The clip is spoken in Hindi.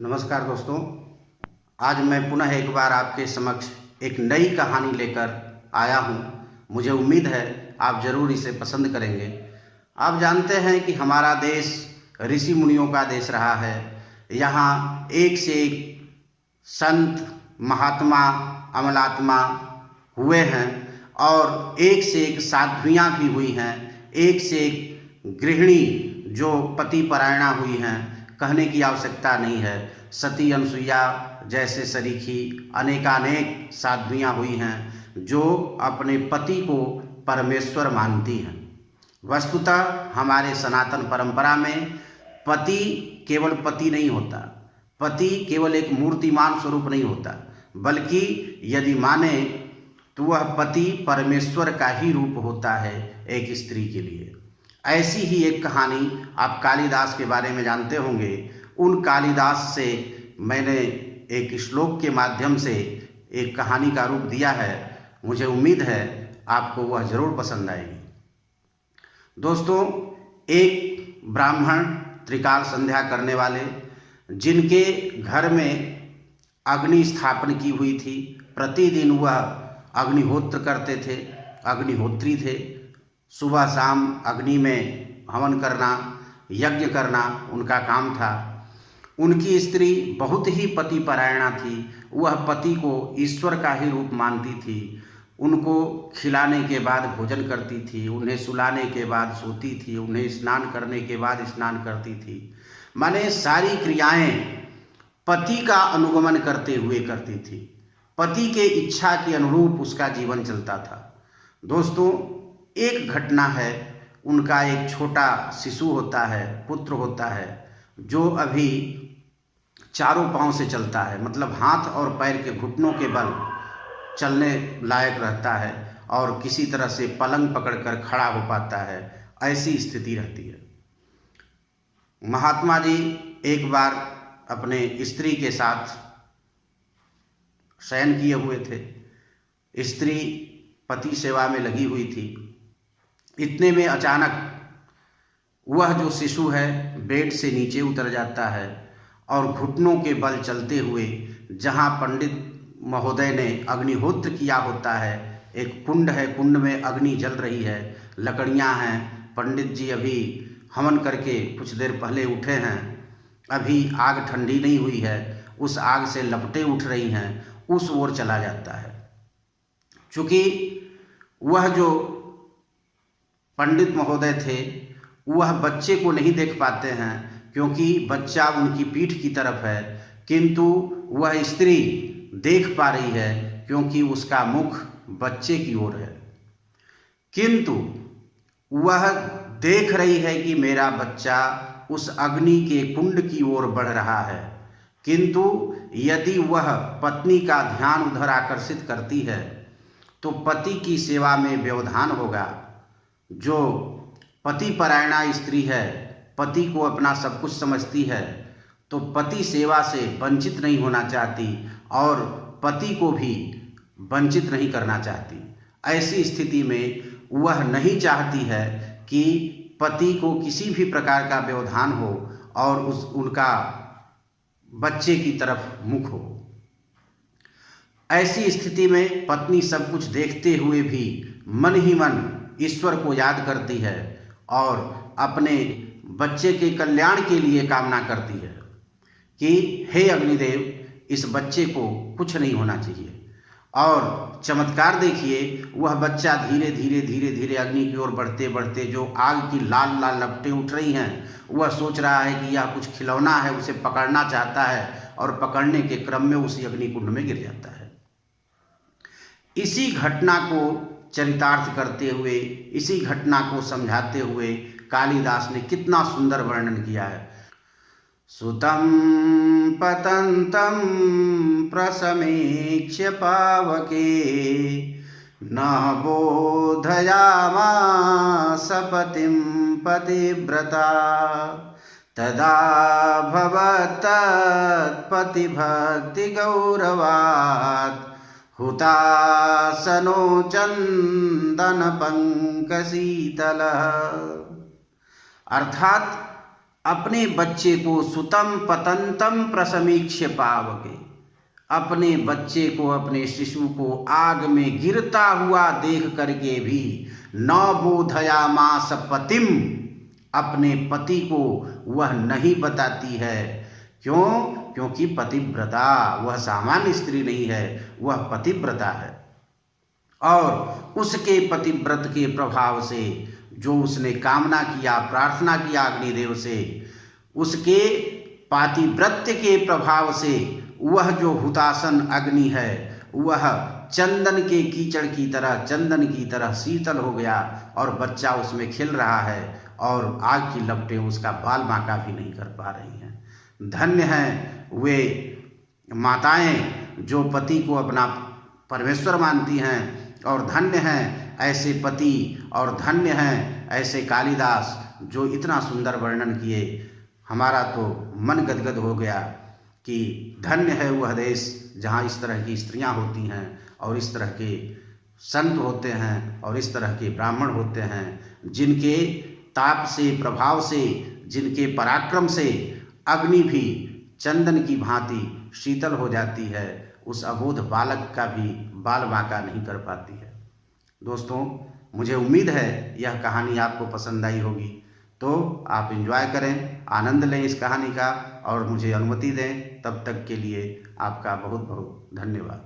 नमस्कार दोस्तों, आज मैं पुनः एक बार आपके समक्ष एक नई कहानी लेकर आया हूँ। मुझे उम्मीद है आप ज़रूर इसे पसंद करेंगे। आप जानते हैं कि हमारा देश ऋषि मुनियों का देश रहा है। यहाँ एक से एक संत, महात्मा, अमलात्मा हुए हैं और एक से एक साध्वियाँ भी हुई हैं, एक से एक गृहिणी जो पति परायणा हुई हैं। कहने की आवश्यकता नहीं है, सती अनसुईया जैसे सरीखी अनेकानेक साध्वियाँ हुई हैं जो अपने पति को परमेश्वर मानती हैं। वस्तुतः हमारे सनातन परंपरा में पति केवल पति नहीं होता, पति केवल एक मूर्तिमान स्वरूप नहीं होता, बल्कि यदि माने तो वह पति परमेश्वर का ही रूप होता है एक स्त्री के लिए। ऐसी ही एक कहानी आप कालिदास के बारे में जानते होंगे। उन कालिदास से मैंने एक श्लोक के माध्यम से एक कहानी का रूप दिया है। मुझे उम्मीद है आपको वह जरूर पसंद आएगी। दोस्तों, एक ब्राह्मण त्रिकाल संध्या करने वाले, जिनके घर में अग्नि स्थापन की हुई थी, प्रतिदिन वह अग्निहोत्र करते थे, अग्निहोत्री थे। सुबह शाम अग्नि में हवन करना, यज्ञ करना उनका काम था। उनकी स्त्री बहुत ही पति परायणा थी। वह पति को ईश्वर का ही रूप मानती थी। उनको खिलाने के बाद भोजन करती थी, उन्हें सुलाने के बाद सोती थी, उन्हें स्नान करने के बाद स्नान करती थी। माने सारी क्रियाएं पति का अनुगमन करते हुए करती थी। पति के इच्छा के अनुरूप उसका जीवन चलता था। दोस्तों, एक घटना है, उनका एक छोटा शिशु होता है, पुत्र होता है, जो अभी चारों पांव से चलता है, मतलब हाथ और पैर के घुटनों के बल चलने लायक रहता है और किसी तरह से पलंग पकड़कर खड़ा हो पाता है, ऐसी स्थिति रहती है। महात्मा जी एक बार अपने स्त्री के साथ शयन किए हुए थे। स्त्री पति सेवा में लगी हुई थी। इतने में अचानक वह जो शिशु है बेड से नीचे उतर जाता है और घुटनों के बल चलते हुए जहाँ पंडित महोदय ने अग्निहोत्र किया होता है, एक कुंड है, कुंड में अग्नि जल रही है, लकड़ियाँ हैं, पंडित जी अभी हवन करके कुछ देर पहले उठे हैं, अभी आग ठंडी नहीं हुई है, उस आग से लपटें उठ रही हैं, उस ओर चला जाता है। चूँकि वह जो पंडित महोदय थे वह बच्चे को नहीं देख पाते हैं क्योंकि बच्चा उनकी पीठ की तरफ है, किंतु वह स्त्री देख पा रही है क्योंकि उसका मुख बच्चे की ओर है। किंतु वह देख रही है कि मेरा बच्चा उस अग्नि के कुंड की ओर बढ़ रहा है, किंतु यदि वह पत्नी का ध्यान उधर आकर्षित करती है तो पति की सेवा में व्यवधान होगा। जो पति परायणा स्त्री है, पति को अपना सब कुछ समझती है, तो पति सेवा से वंचित नहीं होना चाहती और पति को भी वंचित नहीं करना चाहती। ऐसी स्थिति में वह नहीं चाहती है कि पति को किसी भी प्रकार का व्यवधान हो और उनका बच्चे की तरफ मुख हो। ऐसी स्थिति में पत्नी सब कुछ देखते हुए भी मन ही मन ईश्वर को याद करती है और अपने बच्चे के कल्याण के लिए कामना करती है कि हे अग्निदेव, इस बच्चे को कुछ नहीं होना चाहिए। और चमत्कार देखिए, वह बच्चा धीरे धीरे धीरे धीरे अग्नि की ओर बढ़ते बढ़ते जो आग की लाल लाल लपटें उठ रही हैं, वह सोच रहा है कि यह कुछ खिलौना है, उसे पकड़ना चाहता है और पकड़ने के क्रम में उसी अग्निकुंड में गिर जाता है। इसी घटना को चरितार्थ करते हुए, इसी घटना को समझाते हुए कालिदास ने कितना सुंदर वर्णन किया है। सुतं पतन्तं प्रसमीक्ष्य पावके न बोधयामास पतिं पतिव्रता तदा भवत्तत्पतिभक्तिगौरवात् हुतासनो चंदन पंकशीतल। अर्थात अपने बच्चे को सुतम पतंतम प्रसमीक्ष्य पावके, अपने बच्चे को, अपने शिशु को आग में गिरता हुआ देख करके भी न बोधयामास पतिम, अपने पति को वह नहीं बताती है। क्यों? क्योंकि पतिव्रता, वह सामान्य स्त्री नहीं है, वह पतिव्रता है। और उसके पतिव्रत के प्रभाव से जो उसने कामना किया, प्रार्थना किया अग्निदेव से, उसके पातिव्रत्य के प्रभाव से वह जो हुतासन अग्नि है वह चंदन के कीचड़ की तरह, चंदन की तरह शीतल हो गया और बच्चा उसमें खिल रहा है और आग की लपटें उसका बाल बांका भी नहीं कर पा रही हैं। धन्य हैं वे माताएं जो पति को अपना परमेश्वर मानती हैं, और धन्य हैं ऐसे पति, और धन्य हैं ऐसे कालिदास जो इतना सुंदर वर्णन किए। हमारा तो मन गदगद हो गया कि धन्य है वह देश जहाँ इस तरह की स्त्रियाँ होती हैं और इस तरह के संत होते हैं और इस तरह के ब्राह्मण होते हैं, जिनके ताप से, प्रभाव से, जिनके पराक्रम से अग्नि भी चंदन की भांति शीतल हो जाती है, उस अबोध बालक का भी बाल बांका नहीं कर पाती है। दोस्तों, मुझे उम्मीद है यह कहानी आपको पसंद आई होगी, तो आप एंजॉय करें, आनंद लें इस कहानी का और मुझे अनुमति दें। तब तक के लिए आपका बहुत बहुत धन्यवाद।